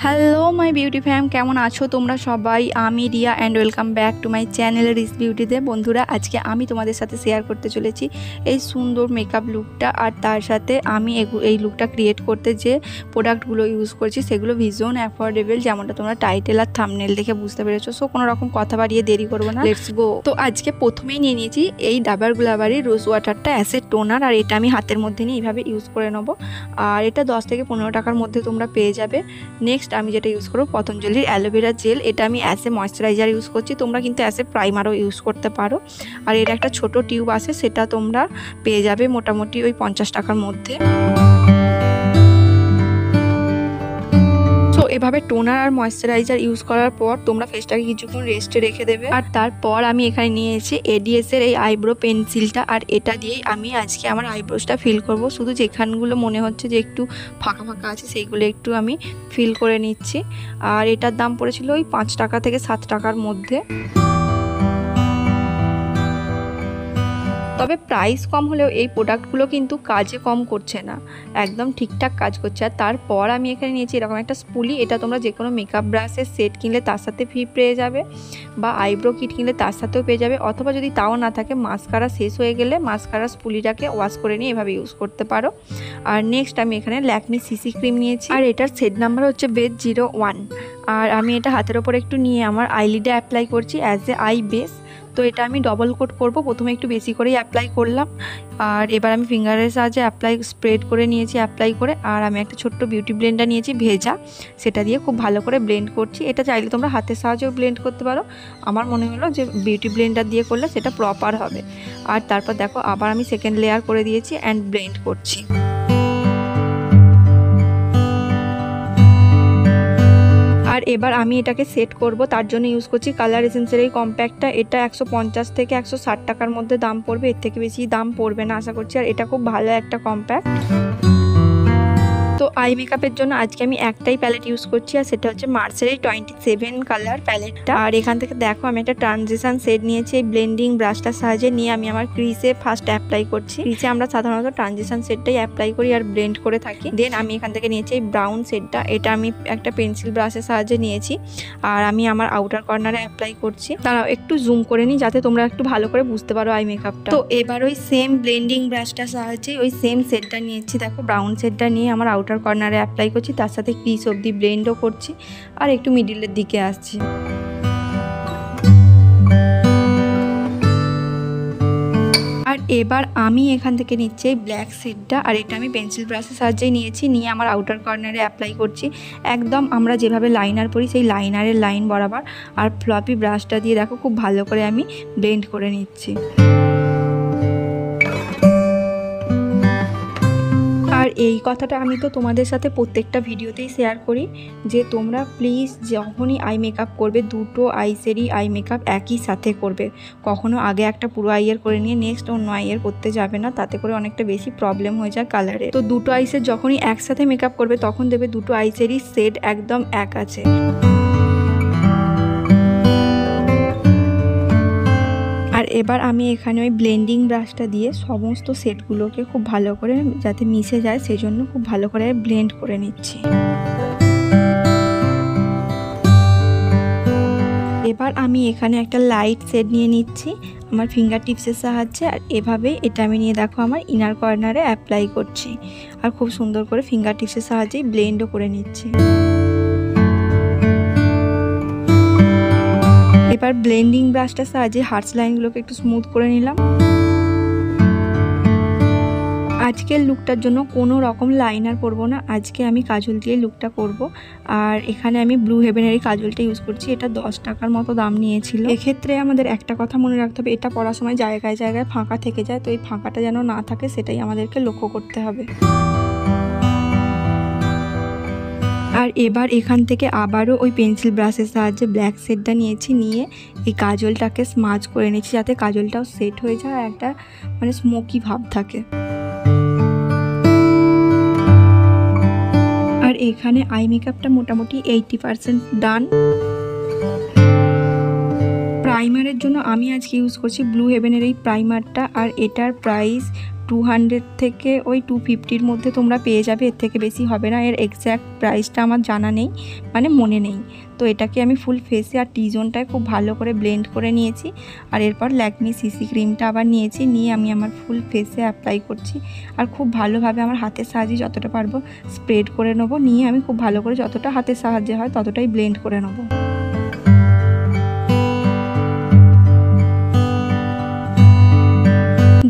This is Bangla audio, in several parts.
হ্যালো মাই বিউটি ফ্যাম, কেমন আছো তোমরা সবাই? আমি Riya and welcome back to my channel Ris বিউটিতে। বন্ধুরা, আজকে আমি তোমাদের সাথে শেয়ার করতে চলেছি এই সুন্দর মেকআপ লুকটা, আর তার সাথে আমি এই লুকটা ক্রিয়েট করতে যে প্রোডাক্টগুলো ইউজ করছি সেগুলো ভীষণ অ্যাফোর্ডেবল, যেমনটা তোমরা টাইটেল আর থাম্বনেল দেখে বুঝতে পেরেছো। সো কোনো রকম কথা বাড়িয়ে দেরি করবো না, লেটস গো। তো আজকে প্রথমেই নিয়ে নিয়েছি এই ডাবার গুলাবাড়ির রোজ ওয়াটারটা অ্যাসিড টোনার, আর এটা আমি হাতের মধ্যে নিয়ে এইভাবে ইউজ করে নেবো। আর এটা 10 থেকে 15 টাকার মধ্যে তোমরা পেয়ে যাবে। নেক্সট আমি যেটা ইউজ করবো পতঞ্জলির অ্যালোভেরা জেল, এটা আমি অ্যাজ এ ময়েশ্চারাইজার ইউজ করছি, তোমরা কিন্তু অ্যাজ এ প্রাইমারও ইউজ করতে পারো। আর এর একটা ছোট টিউব আছে, সেটা তোমরা পেয়ে যাবে মোটামুটি ওই 50 টাকার মধ্যে। এভাবে টোনার আর ময়েশ্চারাইজার ইউজ করার পর তোমরা ফেসটাকে কিছুক্ষণ রেস্টে রেখে দেবে। আর তারপর আমি এখানে নিয়েছি এডিএস এর এই আইব্রো পেন্সিলটা, আর এটা দিয়েই আমি আজকে আমার আইব্রোসটা ফিল করব। শুধু যেখানগুলো মনে হচ্ছে যে একটু ফাঁকা ফাঁকা আছে সেইগুলো একটু আমি ফিল করে নিচ্ছি। আর এটার দাম পড়েছিল ওই 5 টাকা থেকে 7 টাকার মধ্যে। তবে প্রাইস কম হলেও এই প্রোডাক্টগুলো কিন্তু কাজে কম করছে না, একদম ঠিকঠাক কাজ করছে। আর তারপর আমি এখানে নিয়েছি এরকম একটা স্পুলি, এটা তোমরা যে কোনো মেকআপ ব্রাশের সেট কিনলে তার সাথে ফ্রি পেয়ে যাবে, বা আইব্রো কিট কিনলে তার সাথেও পেয়ে যাবে, অথবা যদি তাও না থাকে মাস্কারা শেষ হয়ে গেলে মাস্কারা স্পুলিটাকে ওয়াশ করে নিয়ে এভাবে ইউজ করতে পারো। আর নেক্সট আমি এখানে ল্যাকমি সিসি ক্রিম নিয়েছি, আর এটার সেট নাম্বার হচ্ছে বেস 01। আর আমি এটা হাতের ওপর একটু নিয়ে আমার আইলিডে অ্যাপ্লাই করছি অ্যাজ এ আই বেস। তো এটা আমি ডবল কোট করব, প্রথমে একটু বেশি করেই অ্যাপ্লাই করলাম, আর এবার আমি ফিঙ্গারের সাহায্যে স্প্রেড করে নিয়েছি অ্যাপ্লাই করে। আর আমি একটা ছোট্ট বিউটি ব্লেন্ডার নিয়েছি ভেজা, সেটা দিয়ে খুব ভালো করে ব্লেন্ড করছি। এটা চাইলে তোমরা হাতের সাহায্যেও ব্লেন্ড করতে পারো, আমার মনে হলো যে বিউটি ব্লেন্ডার দিয়ে করলে সেটা প্রপার হবে। আর তারপর দেখো আবার আমি সেকেন্ড লেয়ার করে দিয়েছি অ্যান্ড ব্লেন্ড করছি। আর এবার আমি এটাকে সেট করব, তার জন্য ইউজ করছি কালার এসেন্সের এই কম্প্যাক্টটা। এটা 150 থেকে 160 টাকার মধ্যে দাম পড়বে, এর থেকে বেশি দাম পড়বে না আশা করছি। আর এটা খুব ভালো একটা কম্প্যাক্ট। তো আই মেকআপের জন্য আজকে আমি একটাই প্যালেট ইউজ করছি, আর সেটা হচ্ছে মার্সের 27 কালার প্যালেটটা। আর এখান থেকে দেখো আমি একটা ট্রানজিশন সেট নিয়েছি, এই ব্লেন্ডিং ব্রাশটার সাহায্যে নিয়ে আমি আমার ক্রিজে ফার্স্ট অ্যাপ্লাই করছি। ক্রিজে আমরা সাধারণত ট্রানজিশন সেটটাই অ্যাপ্লাই করি আর ব্লেন্ড করে থাকি। দেন আমি এখান থেকে নিয়েছি এই ব্রাউন সেটটা, এটা আমি একটা পেন্সিল ব্রাশের সাহায্যে নিয়েছি, আর আমি আমার আউটার কর্নারে অ্যাপ্লাই করছি। তারাও একটু জুম করে নিই যাতে তোমরা একটু ভালো করে বুঝতে পারো আই মেকআপটা। তো এবার ওই সেম ব্লেন্ডিং ব্রাশটার সাহায্যে ওই সেম সেটটা নিয়েছি, দেখো ব্রাউন সেটটা নিয়ে আমার আউটার কর্নারে অ্যাপ্লাই করছি, তার সাথে ক্রিজ অবধি ব্লেন্ডও করছি, আর একটু মিডিলের দিকে আসছি। আর এবার আমি এখান থেকে নিচ্ছি এই ব্ল্যাক শেডটা, আর এটা আমি পেন্সিল ব্রাশের সাহায্যে নিয়েছি, নিয়ে আমার আউটার কর্নারে অ্যাপ্লাই করছি একদম আমরা যেভাবে লাইনার পরি সেই লাইনারের লাইন বরাবর। আর ফ্লপি ব্রাশটা দিয়ে দেখো খুব ভালো করে আমি ব্লেন্ড করে নিচ্ছি। আর এই কথাটা আমি তো তোমাদের সাথে প্রত্যেকটা ভিডিওতেই শেয়ার করি যে তোমরা প্লিজ যখনই আই মেকআপ করবে দুটো আইসেরই আই মেকআপ একই সাথে করবে, কখনো আগে একটা পুরো আইয়ের করে নিয়ে নেক্সট অন্য আইয়ের করতে যাবে না, তাতে করে অনেকটা বেশি প্রবলেম হয়ে যায় কালারে। তো দুটো আইসের যখনই একসাথে মেকআপ করবে তখন দেবে দুটো আইসেরই শেড একদম এক আছে। আর এবার আমি এখানে ওই ব্লেন্ডিং ব্রাশটা দিয়ে সমস্ত সেটগুলোকে খুব ভালো করে যাতে মিশে যায় সেই জন্য খুব ভালো করে ব্লেন্ড করে নিচ্ছি। এবার আমি এখানে একটা লাইট শেড নিয়ে নিচ্ছি আমার ফিঙ্গার টিপসের সাহায্যে, আর এভাবেই এটা আমি নিয়ে দেখো আমার ইনার কর্নারে অ্যাপ্লাই করছি, আর খুব সুন্দর করে ফিঙ্গার টিপসের সাহায্যেই ব্লেন্ডও করে নিচ্ছি। এবার ব্লেন্ডিং ব্রাশটার সাহায্যে হার্টস লাইনগুলোকে একটু স্মুথ করে নিলাম। আজকের লুকটার জন্য কোনো রকম লাইনার করবো না, আজকে আমি কাজল দিয়ে লুকটা করব। আর এখানে আমি ব্লু হেভেনের এই কাজলটা ইউজ করছি, এটা 10 টাকার মতো দাম নিয়েছিল। এক্ষেত্রে আমাদের একটা কথা মনে রাখতে হবে, এটা পরার সময় জায়গায় জায়গায় ফাঁকা থেকে যায়, তো এই ফাঁকাটা যেন না থাকে সেটাই আমাদেরকে লক্ষ্য করতে হবে। আর এবার এখান থেকে আবারও ওই পেন্সিল ব্রাশের সাহায্যে ব্ল্যাক শেডটা নিয়েছি, নিয়ে এই কাজলটাকে স্মাচ করে নিয়েছি যাতে কাজলটাও সেট হয়ে যায় আর একটা মানে স্মোকি ভাব থাকে। আর এখানে আই মেকআপটা মোটামুটি 80% ডান। প্রাইমারের জন্য আমি আজকে ইউজ করছি ব্লু হেভেনের এই প্রাইমারটা, আর এটার প্রাইস 200 থেকে ওই 250-র মধ্যে তোমরা পেয়ে যাবে, এর থেকে বেশি হবে না। এর এক্স্যাক্ট প্রাইসটা আমার জানা নেই, মানে মনে নেই। তো এটাকে আমি ফুল ফেসে আর টি জোনটায় খুব ভালো করে ব্লেন্ড করে নিয়েছি। আর এরপর ল্যাকমি সিসি ক্রিমটা আবার নিয়েছি, নিয়ে আমি আমার ফুল ফেসে অ্যাপ্লাই করছি। আর খুব ভালোভাবে আমার হাতের সাহায্যে যতটা পারবো স্প্রেড করে নেবো, নিয়ে আমি খুব ভালো করে যতটা হাতের সাহায্যে হয় ততটাই ব্লেন্ড করে নেবো।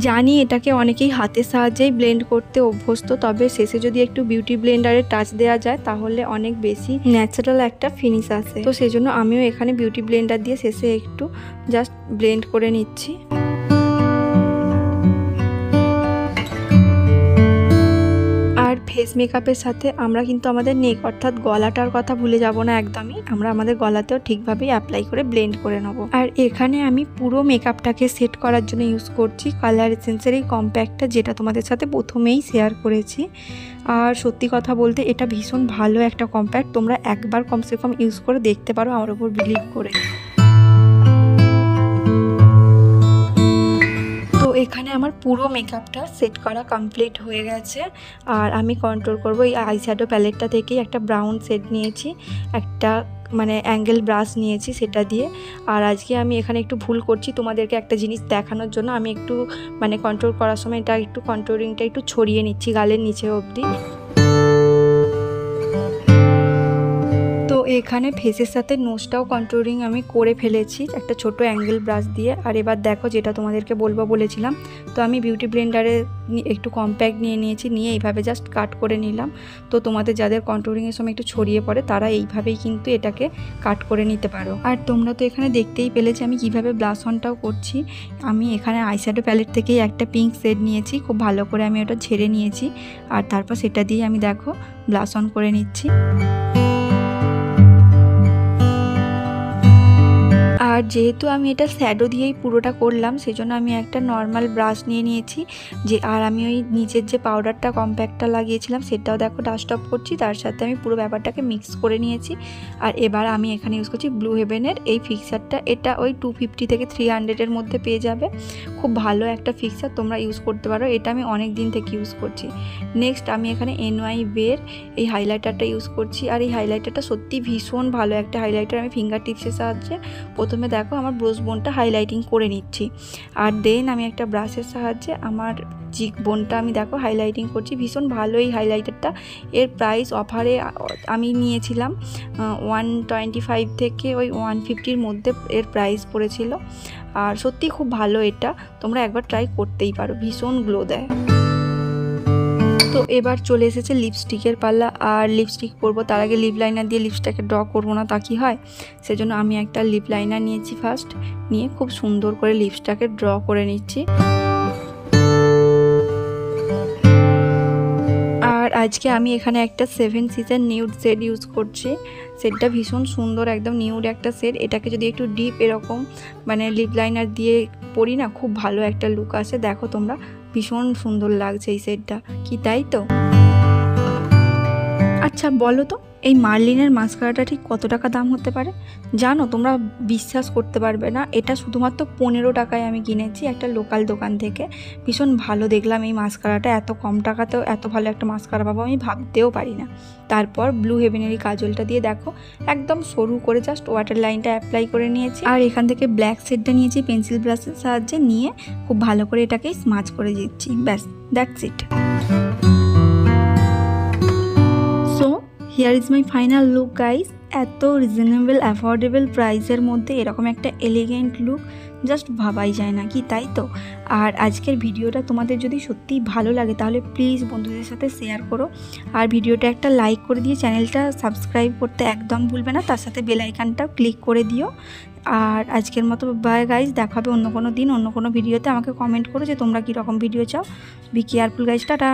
জানি এটাকে অনেকেই হাতের সাহায্যেই ব্লেন্ড করতে অভ্যস্ত, তবে শেষে যদি একটু বিউটি ব্লেন্ডারের টাচ দেওয়া যায় তাহলে অনেক বেশি ন্যাচারাল একটা ফিনিশ আসে। তো সেই জন্য আমিও এখানে বিউটি ব্লেন্ডার দিয়ে শেষে একটু জাস্ট ব্লেন্ড করে নিচ্ছি। আর ফেস মেকআপের সাথে আমরা কিন্তু আমাদের নেক অর্থাৎ গলাটার কথা ভুলে যাব না একদমই। আমরা আমাদের গলাতেও ঠিকভাবেই অ্যাপ্লাই করে ব্লেন্ড করে নেব। আর এখানে আমি পুরো মেকআপটাকে সেট করার জন্য ইউজ করছি কালার এসেন্সের এই কম্প্যাক্টটা, যেটা তোমাদের সাথে প্রথমেই শেয়ার করেছি। আর সত্যি কথা বলতে এটা ভীষণ ভালো একটা কম্প্যাক্ট, তোমরা একবার কমসে কম ইউজ করে দেখতে পারো আমার উপর বিলিভ করে। এখানে আমার পুরো মেকআপটা সেট করা কমপ্লিট হয়ে গেছে। আর আমি কন্ট্রোল করব এই আইশ্যাডো প্যালেটটা থেকেই একটা ব্রাউন শেড নিয়েছি, একটা মানে অ্যাঙ্গেল ব্রাশ নিয়েছি সেটা দিয়ে। আর আজকে আমি এখানে একটু ভুল করছি তোমাদেরকে একটা জিনিস দেখানোর জন্য, আমি একটু মানে কন্ট্রোল করার সময় এটা একটু কন্ট্রোলিংটা একটু ছড়িয়ে নিচ্ছি গালের নিচে অবধি। তো এখানে ফেসের সাথে নোজটাও কন্ট্রোলিং আমি করে ফেলেছি একটা ছোট অ্যাঙ্গেল ব্রাশ দিয়ে। আর এবার দেখো যেটা তোমাদেরকে বলেছিলাম, তো আমি বিউটি ব্লেন্ডারে একটু কম্প্যাক্ট নিয়ে নিয়েছি, নিয়ে এইভাবে জাস্ট কাট করে নিলাম। তো তোমাদের যাদের কন্ট্রোলিংয়ের সময় একটু ছড়িয়ে পড়ে তারা এইভাবেই কিন্তু এটাকে কাট করে নিতে পারো। আর তোমরা তো এখানে দেখতেই পেলেছি আমি কিভাবে ব্লাশ অনটাও করছি। আমি এখানে আইশ্যাডো প্যালেট থেকেই একটা পিঙ্ক শেড নিয়েছি, খুব ভালো করে আমি ওটা ঝেড়ে নিয়েছি। আর তারপর সেটা দিয়ে আমি দেখো ব্লাশ অন করে নিচ্ছি। আর যেহেতু আমি এটা শ্যাডো দিয়েই পুরোটা করলাম, সেজন্য আমি একটা নর্মাল ব্রাশ নিয়ে নিয়েছি আর আমি ওই নিচের যে পাউডারটা কম্প্যাক্টটা লাগিয়েছিলাম সেটাও দেখো ডাস্ট অফ করছি, তার সাথে আমি পুরো ব্যাপারটাকে মিক্স করে নিয়েছি। আর এবার আমি এখানে ইউজ করছি ব্লু হেভেনের এই ফিক্সারটা, এটা ওই 250 থেকে 300-এর মধ্যে পেয়ে যাবে। খুব ভালো একটা ফিক্সার, তোমরা ইউজ করতে পারো, এটা আমি অনেক দিন থেকে ইউজ করছি। নেক্সট আমি এখানে NYBEর এই হাইলাইটারটা ইউজ করছি। আর এই হাইলাইটারটা সত্যি ভীষণ ভালো একটা হাইলাইটার। আমি ফিঙ্গার টিপসের সাহায্যে প্রথমে দেখো আমার ব্রোজ বোনটা হাইলাইটিং করে নিচ্ছি, আর দেন আমি একটা ব্রাশের সাহায্যে আমার চিক বোনটা আমি দেখো হাইলাইটিং করছি। ভীষণ ভালো এই হাইলাইটারটা। এর প্রাইস অফারে আমি নিয়েছিলাম 125 থেকে ওই 150-র মধ্যে এর প্রাইস পড়েছিল। আর সত্যি খুব ভালো এটা, তোমরা একবার ট্রাই করতেই পারো, ভীষণ গ্লো দেয়। তো এবার চলে এসেছে লিপস্টিকের পাল্লা। আর লিপস্টিক পরবো তার আগে লিপ লাইনার দিয়ে লিপসটাকে ড্র করবো না তা কি হয়, সেজন্য আমি একটা লিপ লাইনার নিয়েছি ফার্স্ট, নিয়ে খুব সুন্দর করে লিপসটাকে ড্র করে নিচ্ছি। আর আজকে আমি এখানে একটা 7 সিজন নিউড শেড ইউজ করছি। শেডটা ভীষণ সুন্দর, একদম নিউড একটা শেড। এটাকে যদি একটু ডিপ এরকম মানে লিপ লাইনার দিয়ে পরি না, খুব ভালো একটা লুক আসে। দেখো তোমরা ভীষণ সুন্দর লাগছে এই শেডটা, কি তাই তো? আচ্ছা বলো তো এই মার্লিনের মাস্কারাটা ঠিক কত টাকা দাম হতে পারে? জানো, তোমরা বিশ্বাস করতে পারবে না, এটা শুধুমাত্র 15 টাকায় আমি কিনেছি একটা লোকাল দোকান থেকে। ভীষণ ভালো দেখলাম এই মাস্কারাটা, এত কম টাকাতেও এত ভালো একটা মাস্কারা পাবো আমি ভাবতেও পারি না। তারপর ব্লু হেভেনের এই কাজলটা দিয়ে দেখো একদম সরু করে জাস্ট ওয়াটার লাইনটা অ্যাপ্লাই করে নিয়েছি। আর এখান থেকে ব্ল্যাক শেডটা নিয়েছি পেন্সিল ব্রাশের সাহায্যে, নিয়ে খুব ভালো করে এটাকে স্মাচ করে দিচ্ছি। ব্যাস, that's it. Here is my final look guys. এত রিজনেবল অ্যাফোর্ডেবল প্রাইসের মধ্যে এরকম একটা এলিগেন্ট লুক জাস্ট ভাবাই যায় না, কি তাই তো? আর আজকের ভিডিওটা তোমাদের যদি সত্যিই ভালো লাগে তাহলে প্লিজ বন্ধুদের সাথে শেয়ার করো, আর ভিডিওটা একটা লাইক করে দিয়ে চ্যানেলটা সাবস্ক্রাইব করতে একদম ভুলবে না, তার সাথে বেল আইকনটাও ক্লিক করে দিও। আর আজকের মতো বাই গাইস, দেখা হবে অন্য কোনো দিন অন্য কোনো ভিডিওতে। আমাকে কমেন্ট করো যে তোমরা কীরকম ভিডিও চাও। Be careful guys, tata.